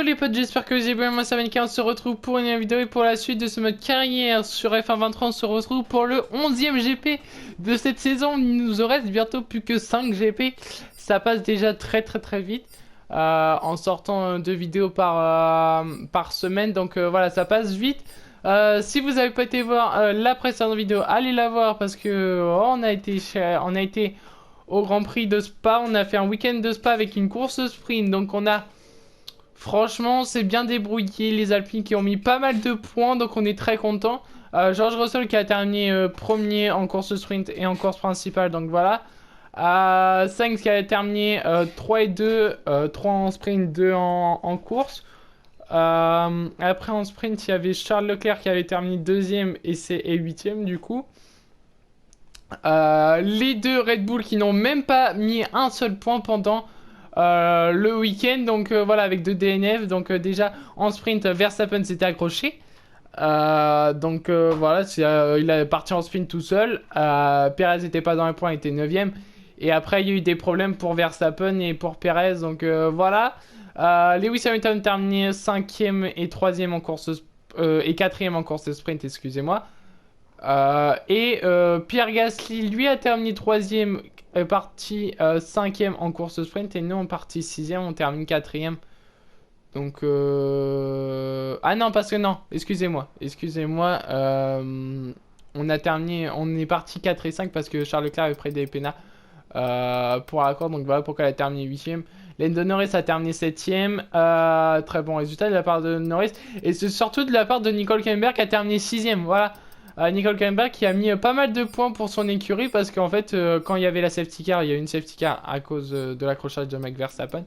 les potes, j'espère que vous allez bien, moi c'est Vanika, on se retrouve pour une nouvelle vidéo et pour la suite de ce mode carrière sur F1 23, on se retrouve pour le 11e GP de cette saison. Il nous en reste bientôt plus que 5 GP, ça passe déjà très vite en sortant 2 vidéos par semaine, donc voilà, ça passe vite. Si vous n'avez pas été voir la précédente vidéo, allez la voir parce que on a été au Grand Prix de Spa, on a fait un week-end de Spa avec une course sprint, donc on a... Franchement, c'est bien débrouillé, les Alpines qui ont mis pas mal de points, donc on est très content. George Russell qui a terminé premier en course sprint et en course principale, donc voilà. Sainz qui a terminé 3 et 2, 3 en sprint, 2 en course. Après en sprint, il y avait Charles Leclerc qui avait terminé deuxième et 8ème du coup. Les deux Red Bull qui n'ont même pas mis un seul point pendant... le week-end, donc voilà, avec 2 DNF. Donc déjà en sprint, Verstappen s'était accroché, donc voilà, il est parti en sprint tout seul. Perez n'était pas dans les points, il était 9ème, et après il y a eu des problèmes pour Verstappen et pour Perez, donc voilà. Lewis Hamilton terminé 5ème et 3ème en course et 4ème en course sprint, excusez-moi. Pierre Gasly lui a terminé 3ème, est parti 5ème en course sprint, et nous on parti 6ème, on termine 4ème. Donc ah non, parce que non, excusez-moi, on a terminé, on est parti 4 et 5 parce que Charles Leclerc avait pris des pénals pour l'accord, donc voilà pourquoi elle a terminé 8ème. Lando Norris a terminé 7ème, très bon résultat de la part de Norris, et c'est surtout de la part de Nicole Kemberg qui a terminé 6ème, voilà. Nicole Kemberg qui a mis pas mal de points pour son écurie, parce qu'en fait quand il y avait la safety car, il y a eu une safety car à cause de l'accrochage de Max Verstappen,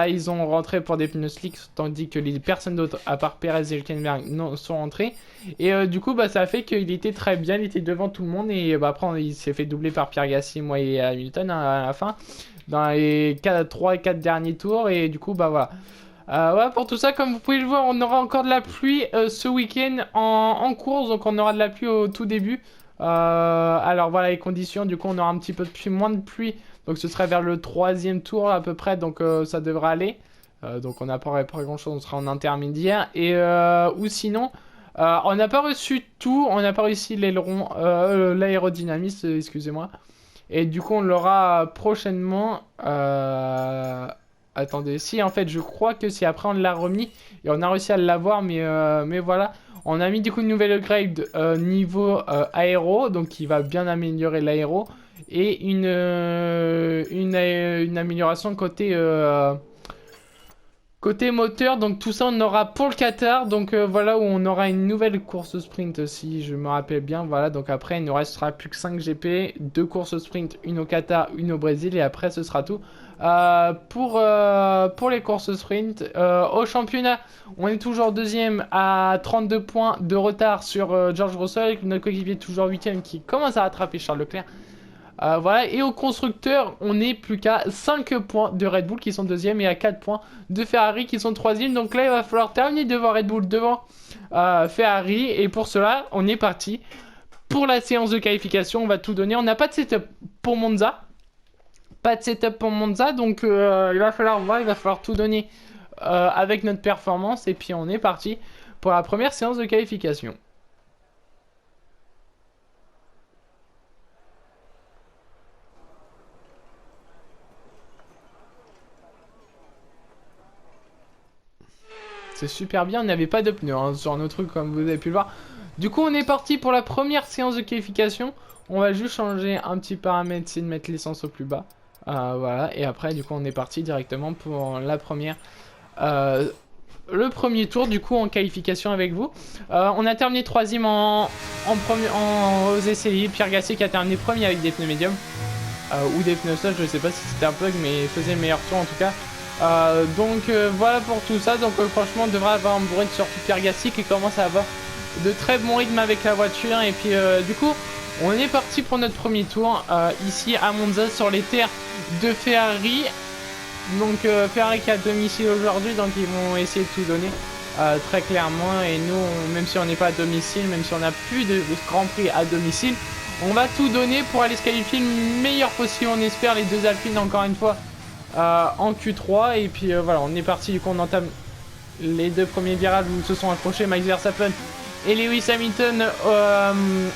ils ont rentré pour des pneus slicks, tandis que les personnes d'autres à part Perez et Hülkenberg sont rentrés, et du coup ça a fait qu'il était très bien, il était devant tout le monde, et après il s'est fait doubler par Pierre Gasly, moi et Hamilton à la fin dans les 3 et 4 derniers tours, et du coup voilà. Ouais, pour tout ça, comme vous pouvez le voir, on aura encore de la pluie ce week-end en course, donc on aura de la pluie au tout début. Alors voilà les conditions, du coup on aura un petit peu de pluie, moins de pluie, donc ce serait vers le 3e tour à peu près, donc ça devrait aller. Donc on n'a pas grand chose, on sera en intermédiaire, et ou sinon on n'a pas reçu tout, on n'a pas réussi l'aileron, l'aérodynamisme, excusez-moi, et du coup on l'aura prochainement. Attendez, si en fait je crois que si après on l'a remis et on a réussi à l'avoir, mais voilà, on a mis du coup une nouvelle upgrade niveau aéro, donc qui va bien améliorer l'aéro, et une amélioration côté moteur, donc tout ça on aura pour le Qatar, donc voilà, où on aura une nouvelle course sprint si je me rappelle bien, voilà, donc après il ne restera plus que 5 GP, 2 courses sprint, une au Qatar, une au Brésil, et après ce sera tout. Pour les courses sprint, au championnat, on est toujours 2ème à 32 points de retard sur George Russell, notre coéquipier est toujours 8ème qui commence à rattraper Charles Leclerc. Voilà, et au constructeur, on est plus qu'à 5 points de Red Bull qui sont 2ème, et à 4 points de Ferrari qui sont 3ème. Donc là, il va falloir terminer devant Red Bull, devant Ferrari, et pour cela, on est parti pour la séance de qualification. On va tout donner. On n'a pas de setup pour Monza. Donc il va falloir voir, il va falloir tout donner avec notre performance, et puis on est parti pour la première séance de qualification. C'est super bien, on n'avait pas de pneus sur nos trucs comme vous avez pu le voir. Du coup on est parti pour la première séance de qualification. On va juste changer un petit paramètre, c'est de mettre l'essence au plus bas. Voilà, et après du coup on est parti directement pour la première le premier tour du coup en qualification avec vous. On a terminé 3ème aux essais libres. Pierre Gasly qui a terminé premier avec des pneus médiums ou des pneus sols, je sais pas si c'était un bug, mais il faisait le meilleur tour en tout cas. Donc voilà pour tout ça. Donc franchement on devrait avoir un bon rythme, surtout Pierre Gasly qui commence à avoir de très bons rythmes avec la voiture. Et puis du coup on est parti pour notre premier tour ici à Monza sur les terres de Ferrari. Donc Ferrari qui a domicile aujourd'hui, donc ils vont essayer de tout donner très clairement, et nous même si on n'est pas à domicile, même si on n'a plus de Grand Prix à domicile, on va tout donner pour aller se qualifier le meilleur possible. On espère les 2 Alpines encore une fois en Q3, et puis voilà, on est parti, du coup on entame les deux premiers virages où se sont accrochés Max Verstappen et Lewis Hamilton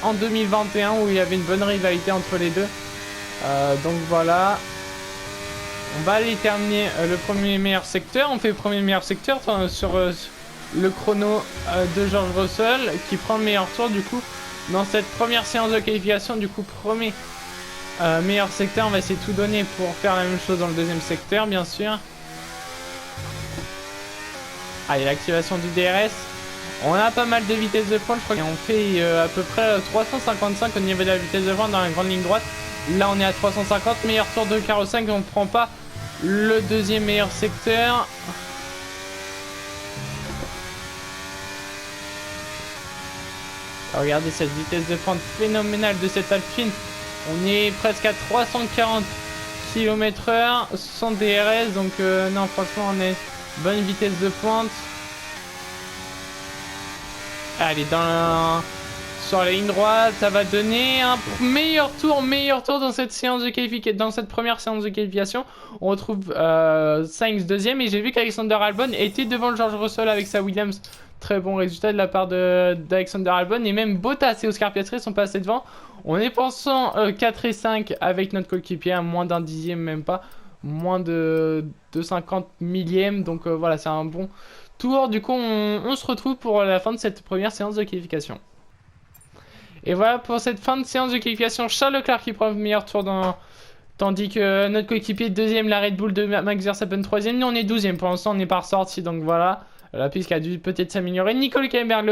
en 2021 où il y avait une bonne rivalité entre les deux. Donc voilà. On va aller terminer le premier meilleur secteur. On fait le premier meilleur secteur sur le chrono de George Russell qui prend le meilleur tour du coup dans cette première séance de qualification. Du coup, premier meilleur secteur. On va essayer de tout donner pour faire la même chose dans le deuxième secteur, bien sûr. Allez, l'activation du DRS. On a pas mal de vitesse de pointe, je crois qu'on fait à peu près 355 au niveau de la vitesse de pointe dans la grande ligne droite. Là on est à 350, meilleur tour de carreau 5, on ne prend pas le deuxième meilleur secteur. Regardez cette vitesse de pointe phénoménale de cette Alpine. On est presque à 340 km/h sans DRS, donc non franchement on est bonne vitesse de pointe. Allez, sur la ligne droite, ça va donner un meilleur tour dans cette séance de qualification, dans cette première séance de qualification. On retrouve Sainz deuxième et j'ai vu qu'Alexander Albon était devant le George Russell avec sa Williams. Très bon résultat de la part d'Alexander Albon et même Bottas et Oscar Piastri sont passés devant. On est pensant 4 et 5 avec notre coéquipier à moins d'un dixième, même pas, moins de 50 millièmes. Donc voilà, c'est un bon tour. Du coup, on se retrouve pour la fin de cette première séance de qualification. Et voilà pour cette fin de séance de qualification. Charles Leclerc qui prend le meilleur tour tandis que notre coéquipier deuxième, la Red Bull de Max Verstappen troisième. Nous on est 12e pour l'instant, on n'est pas ressorti, donc voilà. La piste a dû peut-être s'améliorer. Nico Hülkenberg,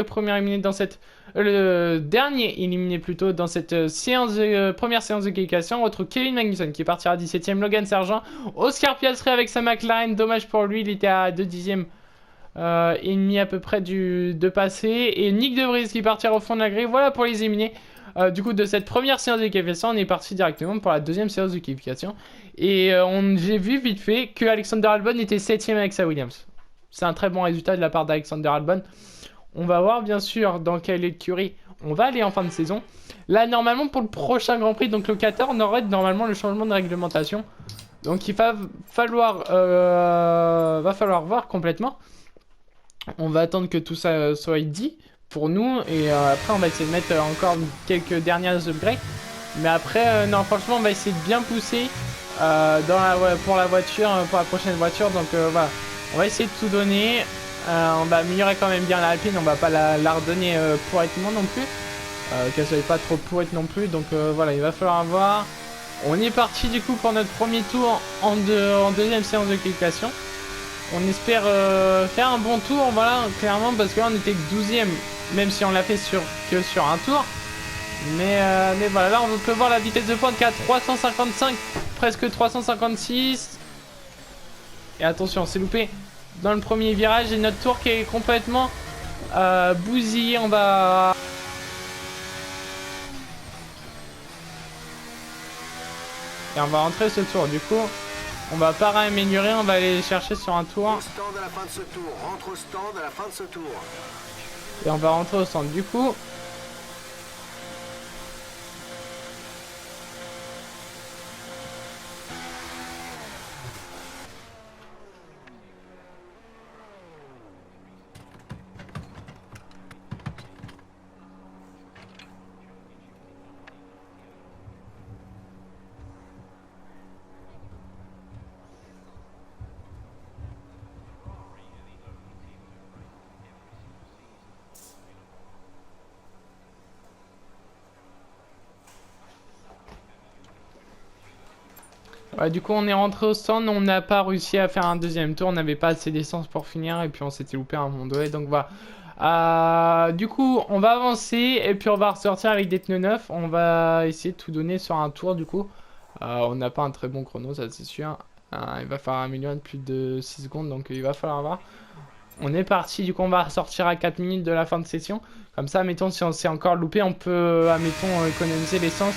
le dernier éliminé plutôt dans cette première séance de qualification. On retrouve Kevin Magnussen qui partira 17ème, Logan Sargent, Oscar Piastri avec sa McLaren. Dommage pour lui, il était à 2 dixièmes et demi à peu près de passer. Et Nick De Vries qui partira au fond de la grille. Voilà pour les éliminés. Du coup, de cette première séance de qualification, on est parti directement pour la deuxième séance de qualification. Et j'ai vu vite fait que Alexander Albon était 7ème avec sa Williams. C'est un très bon résultat de la part d'Alexander Albon. On va voir bien sûr dans quelle écurie on va aller en fin de saison. Là, normalement, pour le prochain Grand Prix, donc le 14, on aurait normalement le changement de réglementation. Donc il va falloir voir complètement. On va attendre que tout ça soit dit pour nous. Et après, on va essayer de mettre encore quelques dernières upgrades. Mais après, non, franchement, on va essayer de bien pousser pour la voiture, pour la prochaine voiture. Donc voilà. On va essayer de tout donner. On va améliorer quand même bien la Alpine. On va pas la redonner pourritement non plus. Qu'elle soit pas trop pourrite non plus. Donc voilà, il va falloir voir. On est parti du coup pour notre premier tour en deuxième séance de qualification. On espère faire un bon tour, voilà, clairement, parce que là on était que 12ème, même si on l'a fait que sur un tour. Mais voilà, là on peut voir la vitesse de pointe qui est à 355, presque 356. Et attention, c'est loupé dans le premier virage et notre tour qui est complètement bousillé. On va rentrer ce tour. Du coup, on va pas réaméliorer, on va aller chercher sur un tour. Au stand à la fin de ce tour. Rentre au stand à la fin de ce tour. Et on va rentrer au stand. Du coup, ouais, du coup on est rentré au stand, on n'a pas réussi à faire un deuxième tour, on n'avait pas assez d'essence pour finir et puis on s'était loupé à un moment donné, donc voilà. Du coup on va avancer et puis on va ressortir avec des pneus neufs, on va essayer de tout donner sur un tour du coup. On n'a pas un très bon chrono, ça c'est sûr. Il va falloir améliorer de plus de 6 secondes, donc il va falloir voir. On est parti, du coup on va ressortir à 4 minutes de la fin de session. Comme ça, admettons, si on s'est encore loupé, on peut, admettons, économiser l'essence.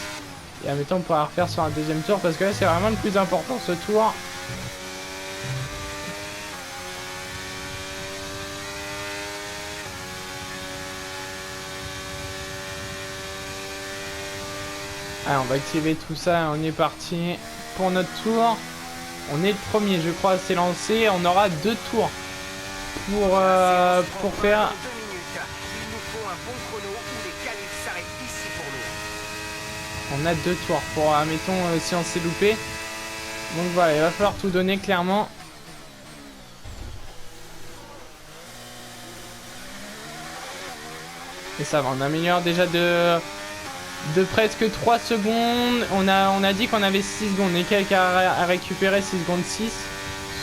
Et admettons, on pourra refaire sur un deuxième tour, parce que là c'est vraiment le plus important ce tour. Allez, on va activer tout ça, on est parti pour notre tour. On est le premier, je crois, c'est lancé. On aura 2 tours pour faire... On a 2 tours pour, admettons, si on s'est loupé. Donc voilà, il va falloir tout donner clairement. Et ça va, on améliore déjà de presque 3 secondes. On a dit qu'on avait 6 secondes. Et quelqu'un a récupéré 6 secondes 6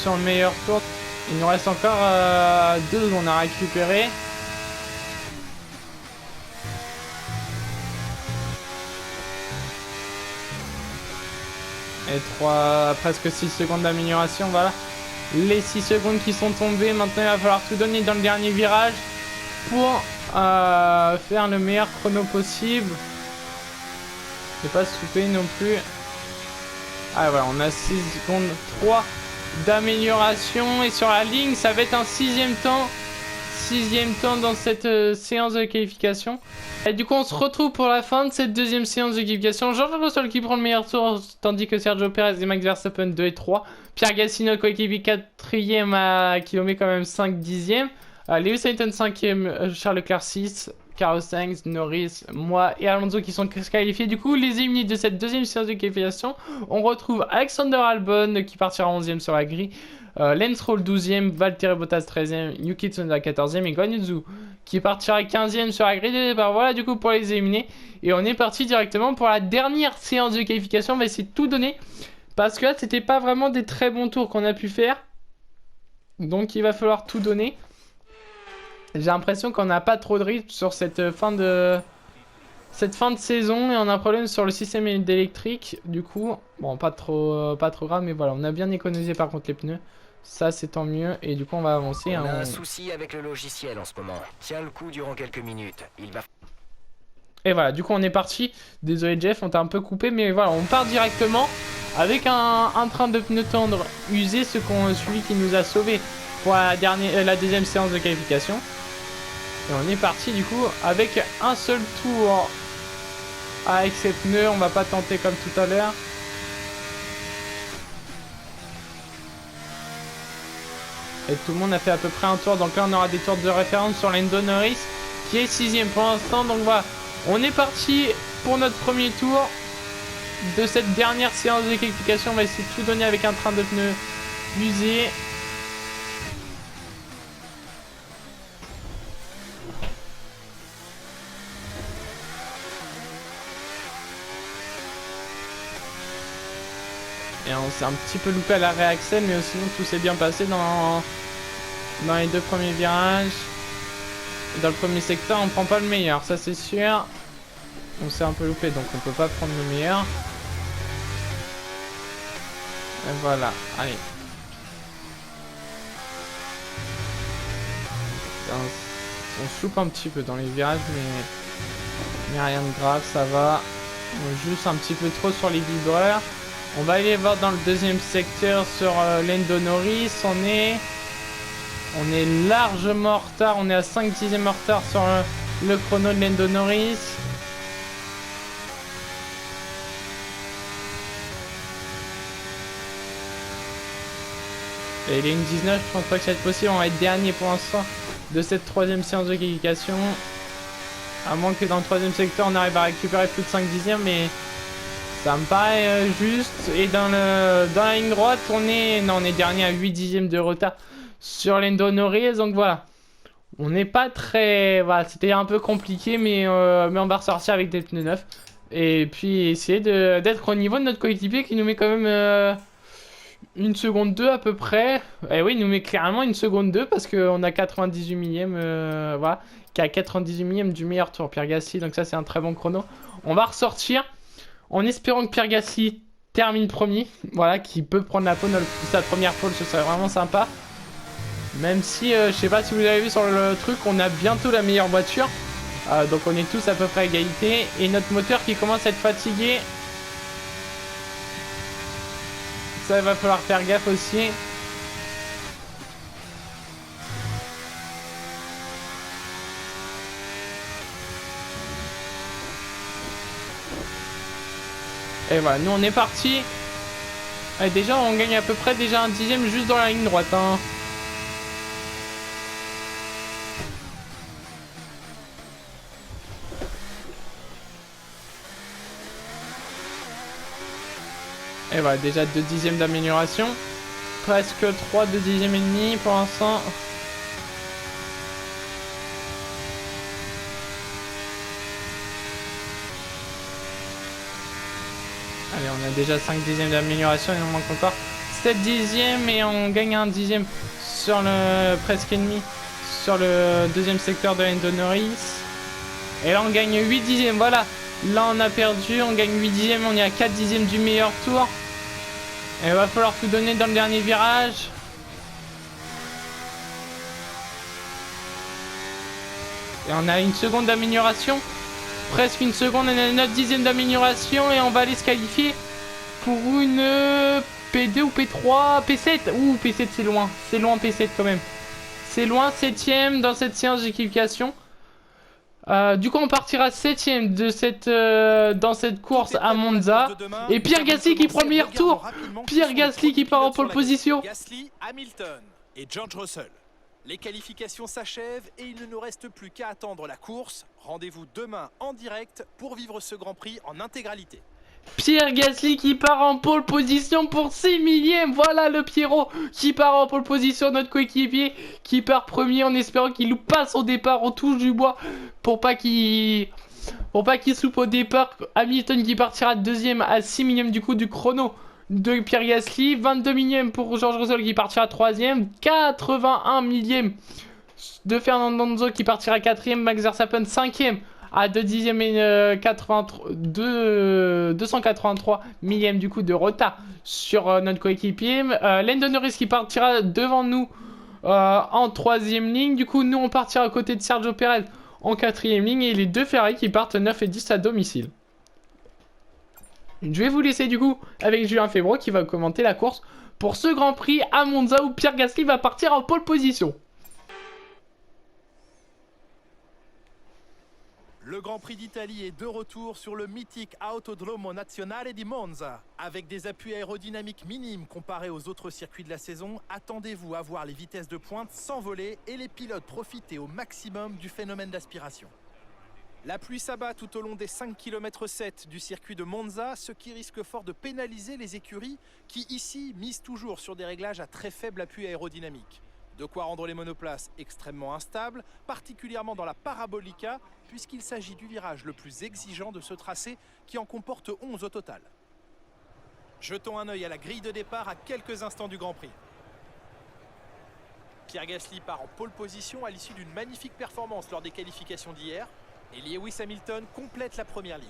sur le meilleur tour. Il nous reste encore 2 secondes à récupérer. Et presque 6 secondes d'amélioration, voilà. Les 6 secondes qui sont tombées, maintenant il va falloir tout donner dans le dernier virage pour faire le meilleur chrono possible. Et pas se souper non plus. Ah voilà, on a 6 secondes 3 d'amélioration. Et sur la ligne, ça va être un 6e temps. 6e temps dans cette séance de qualification. Et du coup, on se retrouve pour la fin de cette 2e séance de qualification. George Russell qui prend le meilleur tour, tandis que Sergio Perez et Max Verstappen 2 et 3. Pierre Gasly, notre coéquipier 4e, qui met quand même 5 dixièmes. Lewis Hamilton 5e, Charles Leclerc 6, Carlos Sainz, Norris, moi et Alonso qui sont qualifiés. Du coup, les éliminés de cette 2e séance de qualification, on retrouve Alexander Albon qui partira 11e sur la grille. Lance Stroll 12e, Valtteri Bottas 13e, Yuki Tsunoda 14e et Guan Yu Zhou qui partira 15e sur la grille de départ. Voilà du coup pour les éliminés. Et on est parti directement pour la dernière séance de qualification. On va essayer de tout donner parce que là c'était pas vraiment des très bons tours qu'on a pu faire. Donc il va falloir tout donner. J'ai l'impression qu'on n'a pas trop de rythme sur cette fin de saison et on a un problème sur le système électrique. Du coup, bon pas trop grave, mais voilà, on a bien économisé par contre les pneus. Ça c'est tant mieux et du coup on va avancer. On a un souci avec le logiciel en ce moment. Tiens le coup durant quelques minutes. Et voilà, du coup on est parti. Désolé Jeff, on t'a un peu coupé, mais voilà, on part directement avec un train de pneus tendres usé, celui qui nous a sauvé pour la 2e séance de qualification. Et on est parti du coup avec un seul tour avec ces pneus, on va pas tenter comme tout à l'heure. Et tout le monde a fait à peu près un tour, donc là on aura des tours de référence sur Lando Norris qui est 6e pour l'instant. Donc voilà, on est parti pour notre premier tour de cette dernière séance de qualification. On va essayer de tout donner avec un train de pneus usé. Et on s'est un petit peu loupé à la réaxel, mais sinon tout s'est bien passé dans les 2 premiers virages. Et dans le premier secteur, on prend pas le meilleur, ça c'est sûr. On s'est un peu loupé, donc on peut pas prendre le meilleur. Et voilà, allez. On se loupe un petit peu dans les virages, mais rien de grave, ça va. On juste un petit peu trop sur les vibreurs. On va aller voir dans le 2e secteur sur Lando Norris. On est largement en retard. On est à 5 dixièmes en retard sur le chrono de Lando Norris. Et ligne 19, je pense pas que ça va être possible. On va être dernier pour l'instant de cette 3e séance de qualification. À moins que dans le 3e secteur, on arrive à récupérer plus de 5 dixièmes, mais ça me paraît juste. Et dans la ligne droite, on est dernier à 8 dixièmes de retard sur Lando Norris. Donc voilà, on n'est pas très... Voilà, c'était un peu compliqué, mais on va ressortir avec des pneus neufs. Et puis essayer d'être au niveau de notre coéquipier qui nous met quand même 1 seconde 2 à peu près. Et oui, il nous met clairement 1 seconde 2 parce qu'on a 98 millièmes, voilà, qui a 98 millièmes du meilleur tour, Pierre Gasly. Donc ça, c'est un très bon chrono. On va ressortir en espérant que Pierre Gasly termine premier. Voilà, qui peut prendre la pole, sa première pole, ce serait vraiment sympa. Même si, je sais pas si vous avez vu sur le truc, on a bientôt la meilleure voiture. Donc on est tous à peu près à égalité. Et notre moteur qui commence à être fatigué. Ça, il va falloir faire gaffe aussi. Et voilà, nous on est parti. Et déjà on gagne à peu près déjà 1 dixième juste dans la ligne droite, hein. Et voilà, déjà 2 dixièmes d'amélioration. Presque 3 2 dixièmes et demi pour l'instant. Allez, on a déjà 5 dixièmes d'amélioration, il nous manque encore 7 dixièmes et on gagne un dixième sur le presque ennemi, sur le deuxième secteur de Lando Norris. Et là on gagne 8 dixièmes, voilà. Là on a perdu, on gagne 8 dixièmes, on est à 4 dixièmes du meilleur tour. Et il va falloir tout donner dans le dernier virage. Et on a une seconde d'amélioration. Presque une seconde, on a 9 dixièmes d'amélioration et on va aller se qualifier pour une P2 ou P3, P7. Ouh, P7 c'est loin P7 quand même. C'est loin, 7ème dans cette séance de qualification. Du coup on partira 7ème de cette, dans cette course à Monza. Et Pierre Gasly qui prend le meilleur tour. Pierre Gasly qui part en pole position. Gasly, Hamilton et George Russell. Les qualifications s'achèvent et il ne nous reste plus qu'à attendre la course. Rendez-vous demain en direct pour vivre ce Grand Prix en intégralité. Pierre Gasly qui part en pole position pour 6 millièmes. Voilà le Pierrot qui part en pole position. Notre coéquipier qui part premier en espérant qu'il loupe pas son départ. On touche du bois pour pas qu'il soupe au départ. Hamilton qui partira deuxième à 6 millièmes du coup du chrono de Pierre Gasly. 22 millièmes pour George Russell qui partira troisième. 81 millièmes de Fernando Alonso qui partira quatrième. Max Verstappen 5ème à 2 dixièmes et 283 millièmes du coup de retard sur notre coéquipier. Lando Norris qui partira devant nous en troisième ligne. Du coup nous on partira à côté de Sergio Perez en quatrième ligne. Et les deux Ferrari qui partent 9 et 10 à domicile. Je vais vous laisser du coup avec Julien Febvre qui va commenter la course pour ce Grand Prix à Monza où Pierre Gasly va partir en pole position. Le Grand Prix d'Italie est de retour sur le mythique Autodromo Nazionale di Monza. Avec des appuis aérodynamiques minimes comparés aux autres circuits de la saison, attendez-vous à voir les vitesses de pointe s'envoler et les pilotes profiter au maximum du phénomène d'aspiration. La pluie s'abat tout au long des 5 km 7 du circuit de Monza, ce qui risque fort de pénaliser les écuries qui ici misent toujours sur des réglages à très faible appui aérodynamique. De quoi rendre les monoplaces extrêmement instables, particulièrement dans la Parabolica, puisqu'il s'agit du virage le plus exigeant de ce tracé qui en comporte 11 au total. Jetons un œil à la grille de départ à quelques instants du Grand Prix. Pierre Gasly part en pole position à l'issue d'une magnifique performance lors des qualifications d'hier. Et Lewis Hamilton complète la première ligne.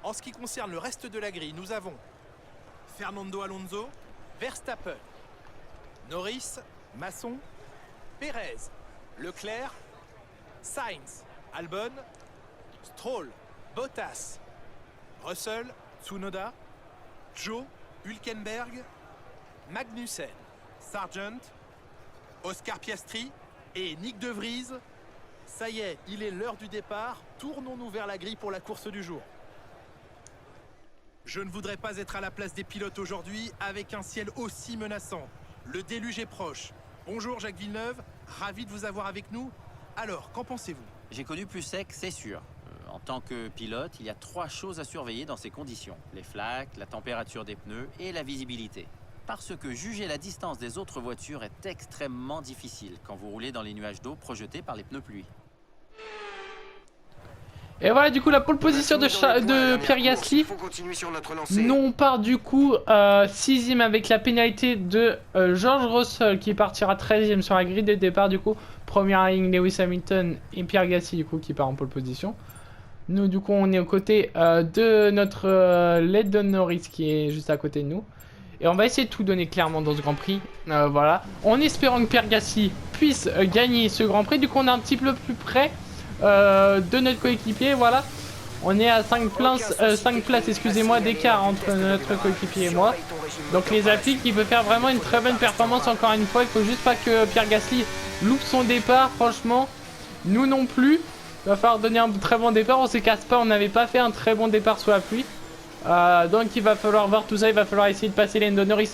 En ce qui concerne le reste de la grille, nous avons Fernando Alonso, Verstappen, Norris, Masson, Perez, Leclerc, Sainz, Albon, Stroll, Bottas, Russell, Tsunoda, Joe, Hülkenberg, Magnussen, Sargent, Oscar Piastri et Nick De Vries. Ça y est, il est l'heure du départ. Tournons-nous vers la grille pour la course du jour. Je ne voudrais pas être à la place des pilotes aujourd'hui avec un ciel aussi menaçant. Le déluge est proche. Bonjour Jacques Villeneuve, ravi de vous avoir avec nous. Alors, qu'en pensez-vous? J'ai connu plus sec, c'est sûr. En tant que pilote, il y a 3 choses à surveiller dans ces conditions. Les flaques, la température des pneus et la visibilité. Parce que juger la distance des autres voitures est extrêmement difficile quand vous roulez dans les nuages d'eau projetés par les pneus pluie. Et voilà du coup la pole position de Pierre Gasly. Nous on part du coup 6ème avec la pénalité de George Russell qui partira 13ème sur la grille de départ du coup. Première ligne Lewis Hamilton et Pierre Gasly du coup qui part en pole position. Nous du coup on est aux côtés de notre Lando Norris qui est juste à côté de nous. Et on va essayer de tout donner clairement dans ce Grand Prix. Voilà. En espérant que Pierre Gasly puisse gagner ce Grand Prix. Du coup on est un petit peu plus près de notre coéquipier. Voilà. On est à 5 places, excusez-moi, d'écart entre notre coéquipier et moi. Donc les appuis qui peut faire vraiment une très bonne performance encore une fois. Il faut juste pas que Pierre Gasly loupe son départ. Franchement, nous non plus. Il va falloir donner un très bon départ. On se casse pas, on n'avait pas fait un très bon départ sous la pluie. Donc il va falloir voir tout ça, il va falloir essayer de passer Lando Norris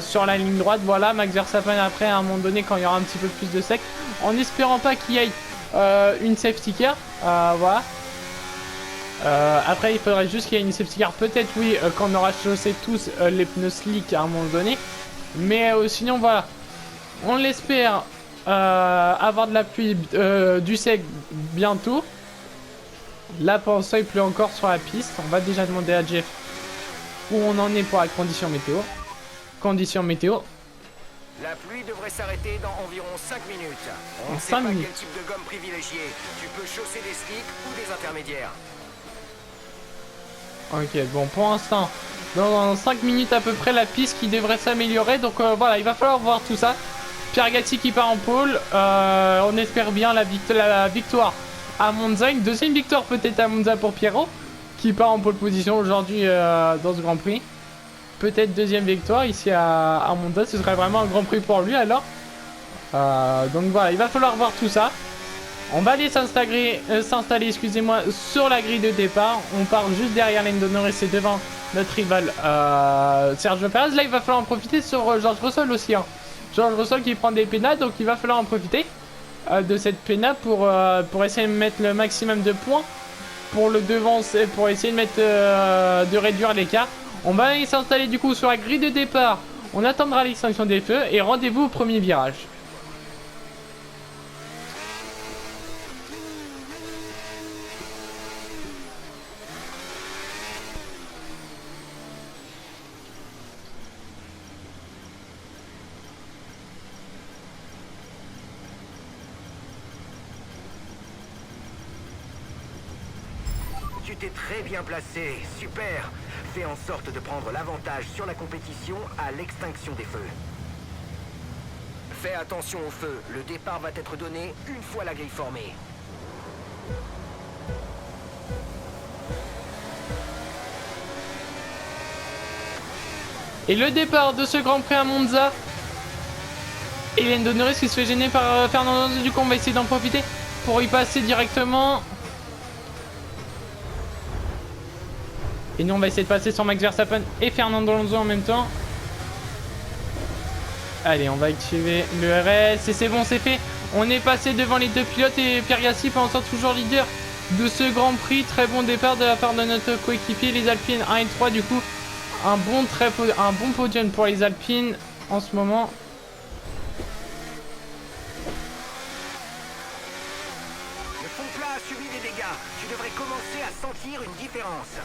sur la ligne droite. Voilà, Max Verstappen après à un moment donné quand il y aura un petit peu plus de sec. En espérant pas qu'il y ait une safety car. Voilà. Après il faudrait juste qu'il y ait une safety car, peut-être oui, quand on aura chaussé tous les pneus slick à un moment donné. Mais sinon voilà, on l'espère avoir de la pluie, du sec bientôt. Là pour l'instant il pleut encore sur la piste. On va déjà demander à Jeff où on en est pour la condition météo. Condition météo. La pluie devrait s'arrêter dans environ 5 minutes. On En ne sait 5 pas minutes. quel type de gomme privilégier. Tu peux chausser des slicks ou des intermédiaires. Ok, bon pour l'instant, dans 5 minutes à peu près la piste qui devrait s'améliorer. Donc voilà, il va falloir voir tout ça. Pierre Gasly qui part en pole. On espère bien la victoire à Monza. Une deuxième victoire peut-être à Monza pour Pierrot, qui part en pole position aujourd'hui dans ce Grand Prix. Peut-être deuxième victoire ici à Monza, ce serait vraiment un Grand Prix pour lui alors. Donc voilà, il va falloir voir tout ça. On va aller s'installer, excusez-moi, sur la grille de départ. On part juste derrière Lando Norris et devant notre rival Sergio Perez. Là, il va falloir en profiter sur George Russell aussi. Hein. George Russell qui prend des pénales, donc il va falloir en profiter de cette pénale pour essayer de mettre le maximum de points, pour le devancer, pour essayer de mettre de réduire l'écart. On va aller s'installer du coup sur la grille de départ. On attendra l'extinction des feux et rendez-vous au premier virage. Tu t'es très bien placé, super. Fais en sorte de prendre l'avantage sur la compétition à l'extinction des feux. Fais attention au feu, le départ va être donné une fois la grille formée. Et le départ de ce Grand Prix à Monza. Et Lando Norris qui se fait gêner par Fernando Alonso. Du coup on va essayer d'en profiter pour y passer directement. Et nous on va essayer de passer sur Max Verstappen et Fernando Alonso en même temps. Allez, on va activer le RS et c'est bon, c'est fait. On est passé devant les deux pilotes et Pierre Gasly pour l'instant toujours leader de ce Grand Prix. Très bon départ de la part de notre coéquipier, les Alpines 1 et 3 du coup. Un bon podium pour les Alpines en ce moment. Le fond plat a subi des dégâts. Tu devrais commencer à sentir une différence.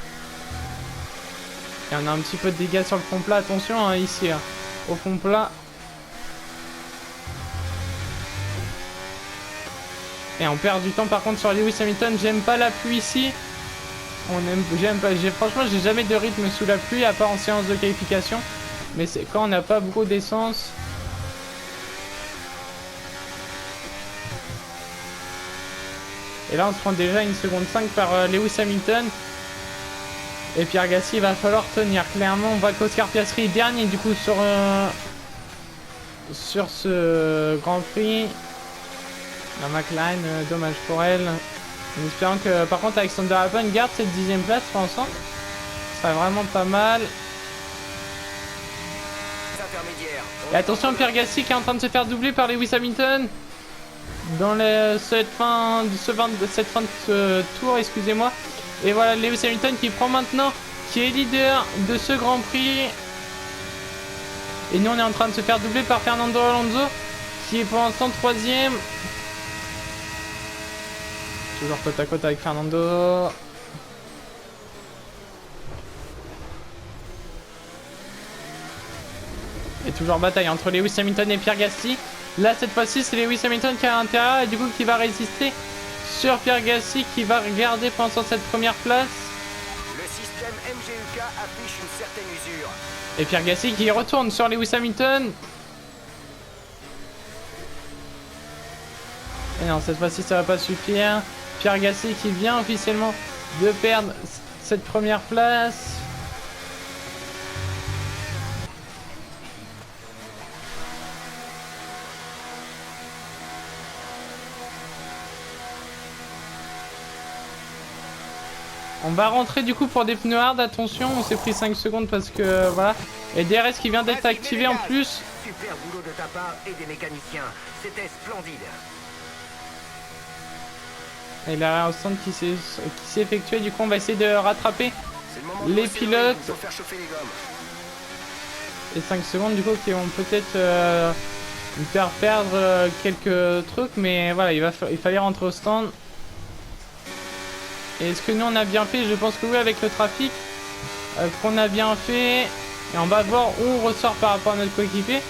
Et on a un petit peu de dégâts sur le fond plat, attention hein, ici, hein, au fond plat. Et on perd du temps par contre sur Lewis Hamilton, j'aime pas la pluie ici. Franchement j'ai jamais de rythme sous la pluie à part en séance de qualification. Mais c'est quand on n'a pas beaucoup d'essence. Et là on se prend déjà une seconde 5 par Lewis Hamilton. Et Pierre Gasly, il va falloir tenir. Clairement, on voit qu'Oscar Piastri est dernier du coup sur ce Grand Prix. La McLaren, dommage pour elle. En espérant que par contre Alexander Albon garde cette 10e place pour l'instant. Ce serait vraiment pas mal. Et attention Pierre Gasly qui est en train de se faire doubler par Lewis Hamilton. Dans cette fin de tour, excusez-moi. Et voilà Lewis Hamilton qui prend maintenant, qui est leader de ce Grand Prix. Et nous on est en train de se faire doubler par Fernando Alonso, qui est pour l'instant 3ème. Toujours côte à côte avec Fernando. Et toujours bataille entre Lewis Hamilton et Pierre Gasly. Là cette fois-ci c'est Lewis Hamilton qui est à l'intérieur et du coup qui va résister sur Pierre Gasly qui va regarder pendant cette première place. Le système MGUK affiche une certaine usure. Et Pierre Gasly qui retourne sur Lewis Hamilton. Et non, cette fois-ci ça va pas suffire. Pierre Gasly qui vient officiellement de perdre cette première place. On va rentrer du coup pour des pneus hard, attention, on s'est pris 5 secondes parce que voilà. Et DRS qui vient d'être activé en plus. Super boulot de ta part et des mécaniciens, c'était splendide. Et l'arrêt au stand qui s'est effectué. Du coup, on va essayer de rattraper C'est le moment de les bosser, pilotes. sans faire chauffer les gommes. Et 5 secondes, du coup, qui vont peut-être nous faire perdre quelques trucs. Mais voilà, il fallait rentrer au stand. Et est-ce que nous, on a bien fait? Je pense que oui, avec le trafic. Qu'on a bien fait. Et on va voir où on ressort par rapport à notre coéquipier.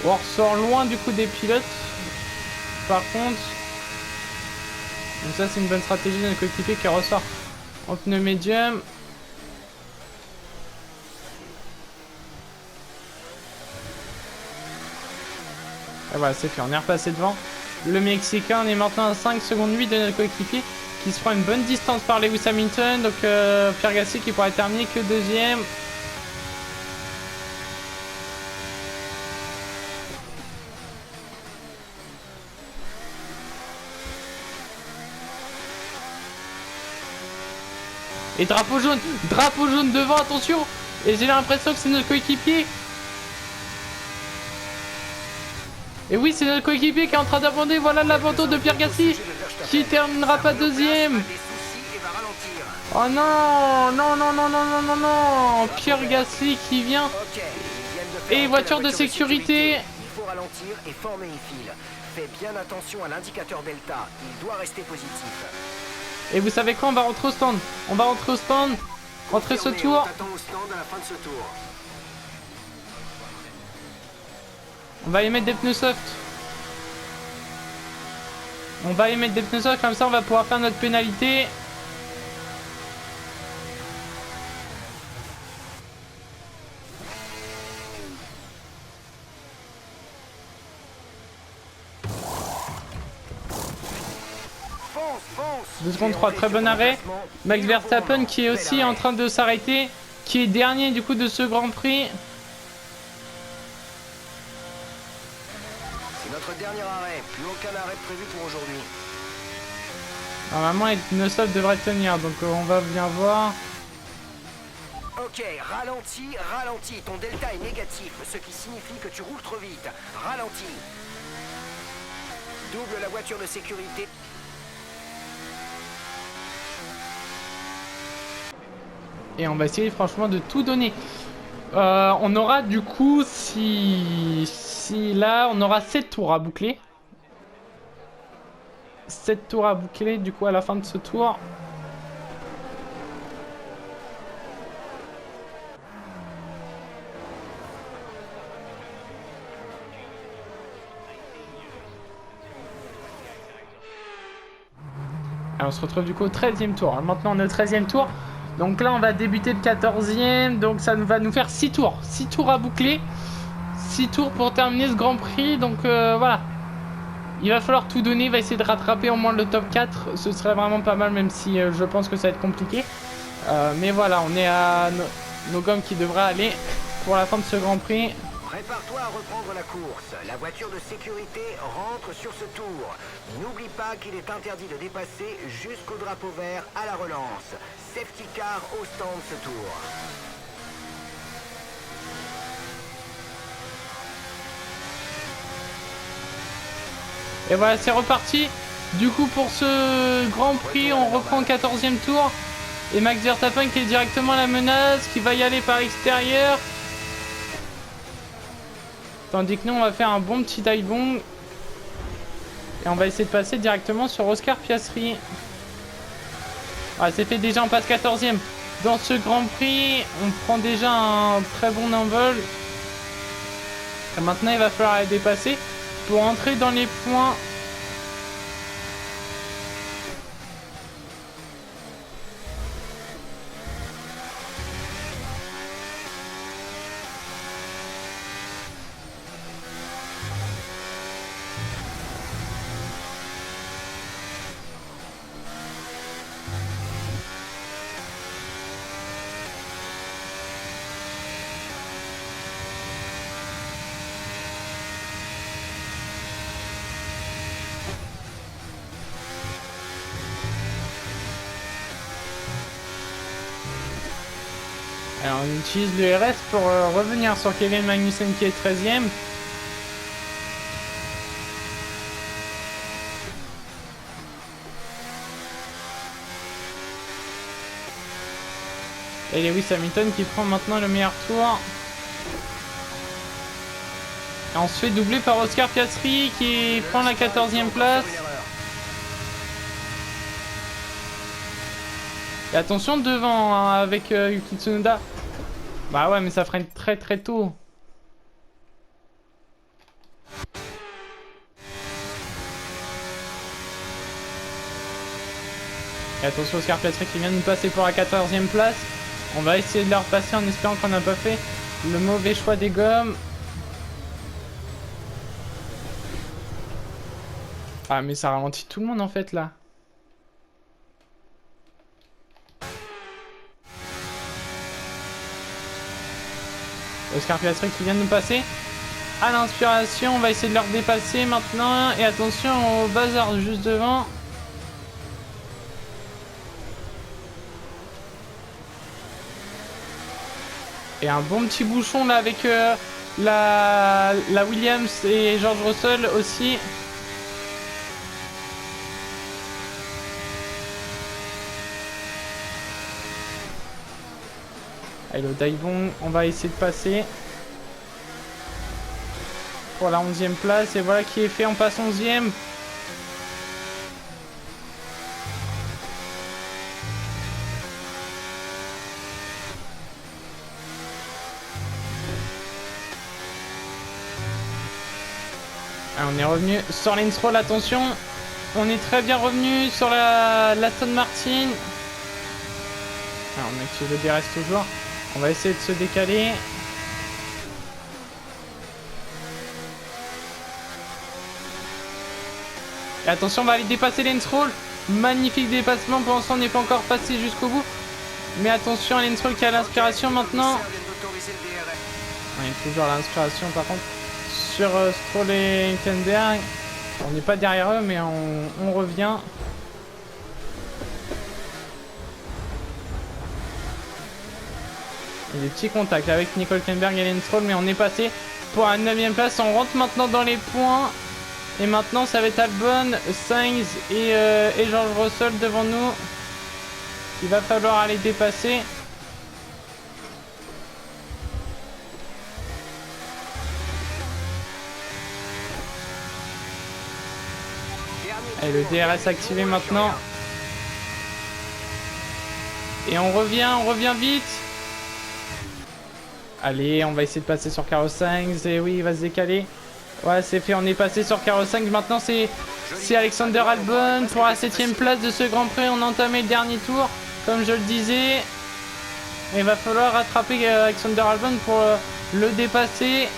On ressort loin, du coup, des pilotes. Par contre... Donc ça, c'est une bonne stratégie de notre coéquipier qui ressort en pneu médium. Et voilà, c'est fait, on est repassé devant. Le Mexicain, on est maintenant à 5 secondes 8 de notre coéquipier qui se prend une bonne distance par Lewis Hamilton. Donc Pierre Gasly qui pourrait terminer que deuxième. Et drapeau jaune devant, attention. Et j'ai l'impression que c'est notre coéquipier. Et oui, c'est notre coéquipier qui est en train d'abandonner. Voilà l'abandon de Pierre Gasly qui terminera pas deuxième. Oh non, non, non, non, non, non, non, non. Pierre Gasly qui vient. Et voiture de sécurité. Il faut ralentir et former une file. Fais bien attention à l'indicateur delta. Il doit rester positif. Et vous savez quoi, on va rentrer au stand. On va rentrer au stand. Rentrer ce tour. On t'attend au stand à la fin de ce tour. On va y mettre des pneus soft. On va y mettre des pneus soft, comme ça on va pouvoir faire notre pénalité. Fonce. 2 secondes 3, très bon arrêt. Max Verstappen qui est aussi en train de s'arrêter, qui est dernier du coup de ce Grand Prix. C'est notre dernier arrêt. Plus aucun arrêt prévu pour aujourd'hui. Normalement, les pneus soft devraient tenir, donc on va bien voir. Ok, ralentis. Ton delta est négatif, ce qui signifie que tu roules trop vite. Ralentis. Double la voiture de sécurité. Et on va essayer franchement de tout donner. On aura du coup, si là, on aura 7 tours à boucler. 7 tours à boucler du coup à la fin de ce tour. Et on se retrouve du coup au 13e tour. Maintenant on est au 13e tour. Donc là on va débuter le 14e. Donc ça va nous faire 6 tours. 6 tours à boucler. 6 tours pour terminer ce Grand Prix. Donc voilà. Il va falloir tout donner. Il va essayer de rattraper au moins le top 4. Ce serait vraiment pas mal, même si je pense que ça va être compliqué. Mais voilà, on est à nos gommes qui devraient aller pour la fin de ce Grand Prix. Prépare-toi à reprendre la course. La voiture de sécurité rentre sur ce tour. N'oublie pas qu'il est interdit de dépasser jusqu'au drapeau vert à la relance. Safety car au stand ce tour. Et voilà, c'est reparti. Du coup, pour ce Grand Prix, on reprend le 14e tour. Et Max Verstappen qui est directement la menace, qui va y aller par l'extérieur. Tandis que nous, on va faire un bon petit dive-bomb. Et on va essayer de passer directement sur Oscar Piastri. Ah, c'est fait déjà, on passe 14e. Dans ce Grand Prix, on prend déjà un très bon envol. Et maintenant, il va falloir les dépasser pour entrer dans les points. Alors on utilise le RS pour revenir sur Kevin Magnussen qui est 13e. Et Lewis Hamilton qui prend maintenant le meilleur tour. Et on se fait doubler par Oscar Piastri qui prend la 14e place. Et attention devant hein, avec Yuki Tsunoda. Bah ouais mais ça freine très très tôt. Et attention Oscar Piastri qui vient de nous passer pour la 14e place. On va essayer de la repasser en espérant qu'on n'a pas fait le mauvais choix des gommes. Ah mais ça ralentit tout le monde en fait là. Oscar Piastri qui vient de nous passer. À l'inspiration, on va essayer de leur dépasser maintenant. Et attention au bazar juste devant. Et un bon petit bouchon là avec la Williams et George Russell aussi. Allez, le Daibon, on va essayer de passer pour la 11e place. Et voilà qui est fait, on passe 11e. On est revenu sur Lance Stroll, attention. On est très bien revenu sur la Aston Martin. Alors, on active le DRS toujours. On va essayer de se décaler. Et attention, on va aller dépasser Lance Stroll. Magnifique dépassement. Pour l'instant, on n'est pas encore passé jusqu'au bout. Mais attention à Lance Stroll qui a l'inspiration maintenant. On est toujours à l'inspiration par contre. Sur Stroll et Hülkenberg. On n'est pas derrière eux, mais on revient. Il y a des petits contacts avec Nico Hülkenberg et Lance Stroll, mais on est passé pour la 9e place. On rentre maintenant dans les points. Et maintenant, ça va être Albon, Sainz et George Russell devant nous. Il va falloir aller dépasser. Et le DRS activé maintenant. Et on revient vite. Allez, on va essayer de passer sur Carlos Sainz. Et oui, il va se décaler. Ouais, c'est fait, on est passé sur Carlos Sainz. Maintenant, c'est Alexander Albon pour la 7e place de ce Grand Prix. On a entamé le dernier tour, comme je le disais. Et il va falloir rattraper Alexander Albon pour le dépasser.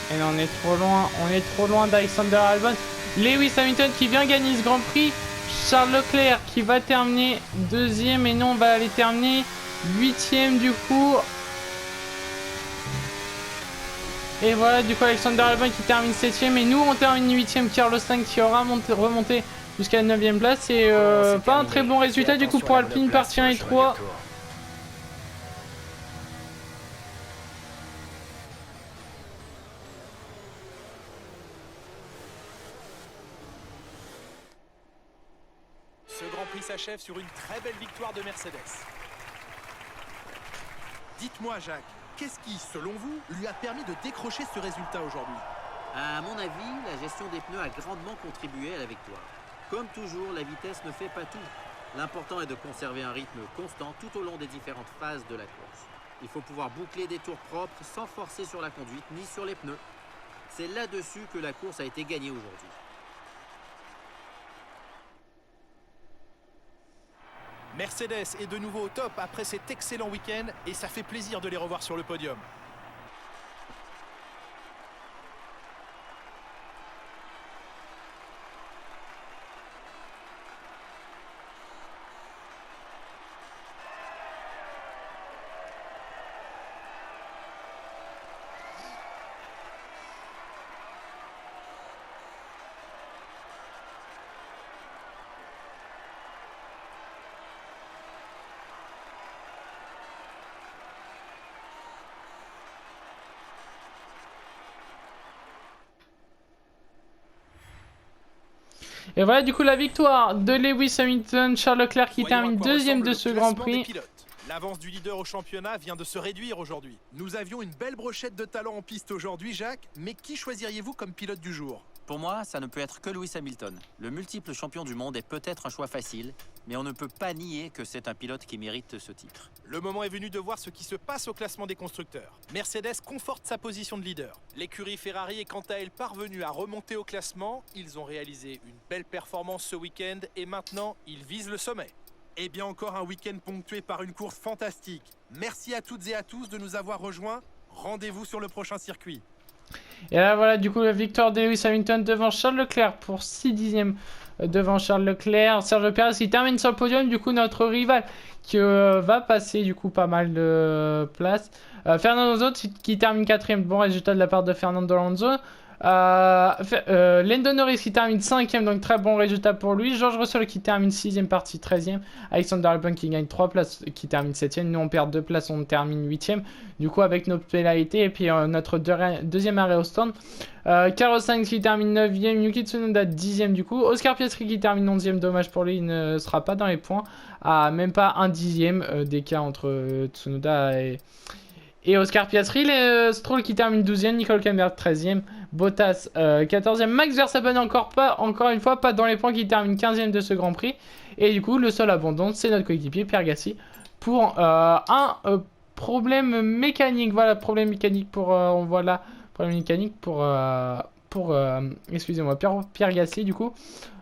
Et là, on est trop loin d'Alexander Albon. Lewis Hamilton qui vient gagner ce Grand Prix. Charles Leclerc qui va terminer 2e et nous on va aller terminer 8e du coup. Et voilà du coup Alexander Albon qui termine 7e et nous on termine 8e. Carlos Sainz qui aura remonté jusqu'à la 9e place. Et pas un très bon résultat du coup pour Alpine partie 1 et 3. Ce Grand Prix s'achève sur une très belle victoire de Mercedes. Dites-moi Jacques, qu'est-ce qui, selon vous, lui a permis de décrocher ce résultat aujourd'hui? À mon avis, la gestion des pneus a grandement contribué à la victoire. Comme toujours, la vitesse ne fait pas tout. L'important est de conserver un rythme constant tout au long des différentes phases de la course. Il faut pouvoir boucler des tours propres sans forcer sur la conduite ni sur les pneus. C'est là-dessus que la course a été gagnée aujourd'hui. Mercedes est de nouveau au top après cet excellent week-end et ça fait plaisir de les revoir sur le podium. Et voilà du coup la victoire de Lewis Hamilton, Charles Leclerc qui termine deuxième de ce Grand Prix. L'avance du leader au championnat vient de se réduire aujourd'hui. Nous avions une belle brochette de talent en piste aujourd'hui, Jacques, mais qui choisiriez-vous comme pilote du jour? Pour moi, ça ne peut être que Lewis Hamilton. Le multiple champion du monde est peut-être un choix facile, mais on ne peut pas nier que c'est un pilote qui mérite ce titre. Le moment est venu de voir ce qui se passe au classement des constructeurs. Mercedes conforte sa position de leader. L'écurie Ferrari est quant à elle parvenue à remonter au classement. Ils ont réalisé une belle performance ce week-end et maintenant, ils visent le sommet. Et bien encore un week-end ponctué par une course fantastique. Merci à toutes et à tous de nous avoir rejoints. Rendez-vous sur le prochain circuit. Et là voilà du coup la victoire de Lewis Hamilton devant Charles Leclerc pour 6 dixièmes devant Charles Leclerc. Sergio Pérez qui termine sur le podium, du coup notre rival qui va passer du coup pas mal de places. Fernando Alonso qui termine 4ème, bon résultat de la part de Fernando Alonso. Lando Norris qui termine 5ème, donc très bon résultat pour lui. George Russell qui termine 6ème partie 13ème. Alexander Albon qui gagne 3 places, qui termine 7ème. Nous on perd 2 places, on termine 8ème. Du coup avec nos pénalités et puis notre deuxième arrêt au stand. Carlos Sainz qui termine 9ème. Yuki Tsunoda 10ème du coup. Oscar Piastri qui termine 11ème, dommage pour lui, il ne sera pas dans les points. Même pas un dixième d'écart entre Tsunoda et Oscar Piastri. Stroll qui termine 12ème, Nicole Hülkenberg 13ème, Bottas 14ème, Max Verstappen encore une fois pas dans les points, qui termine 15ème de ce Grand Prix. Et du coup le seul abandon c'est notre coéquipier Pierre Gasly pour un problème mécanique. Voilà, problème mécanique pour excusez-moi, Pierre Gasly du coup.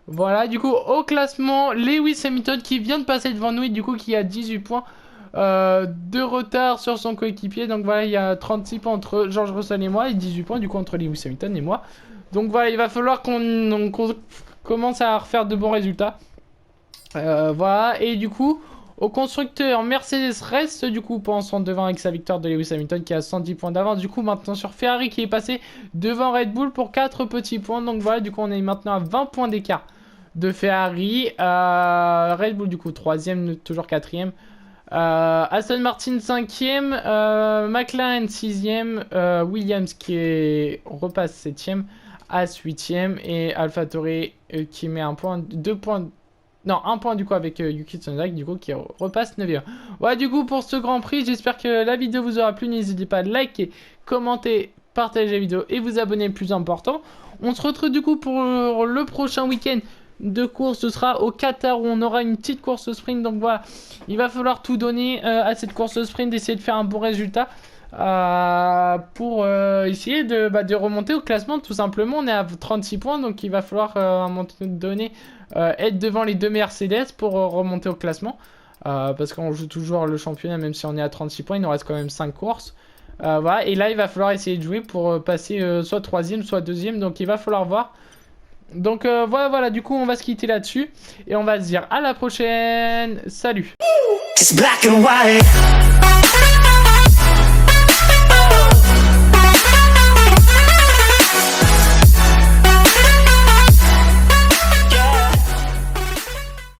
Voilà, du coup au classement, Lewis Hamilton qui vient de passer devant nous et du coup qui a 18 points de retard sur son coéquipier. Donc voilà, il y a 36 points entre George Russell et moi et 18 points du coup entre Lewis Hamilton et moi. Donc voilà, il va falloir qu'on commence à refaire de bons résultats. Voilà, et du coup au constructeur, Mercedes reste du coup pour l'instant devant avec sa victoire de Lewis Hamilton qui a 110 points d'avance. Du coup maintenant sur Ferrari qui est passé devant Red Bull pour 4 petits points. Donc voilà, du coup on est maintenant à 20 points d'écart de Ferrari. Red Bull du coup 3ème, toujours 4ème. Aston Martin 5ème, McLaren 6ème, Williams qui repasse 7ème, As 8ème et AlphaTauri qui met un point du coup avec Yuki Tsunoda du coup qui repasse 9ème. Voilà du coup pour ce Grand Prix, j'espère que la vidéo vous aura plu, n'hésitez pas à liker, commenter, partager la vidéo et vous abonner, le plus important. On se retrouve du coup pour le prochain week-end de course, ce sera au Qatar où on aura une petite course sprint. Donc voilà, il va falloir tout donner à cette course sprint, essayer de faire un bon résultat pour essayer de remonter au classement tout simplement. On est à 36 points, donc il va falloir à un moment donné être devant les deux Mercedes pour remonter au classement, parce qu'on joue toujours le championnat même si on est à 36 points, il nous reste quand même 5 courses. Voilà, et là il va falloir essayer de jouer pour passer soit 3ème soit 2ème, donc il va falloir voir. Donc voilà, du coup on va se quitter là-dessus et on va se dire à la prochaine. Salut. It's black and white.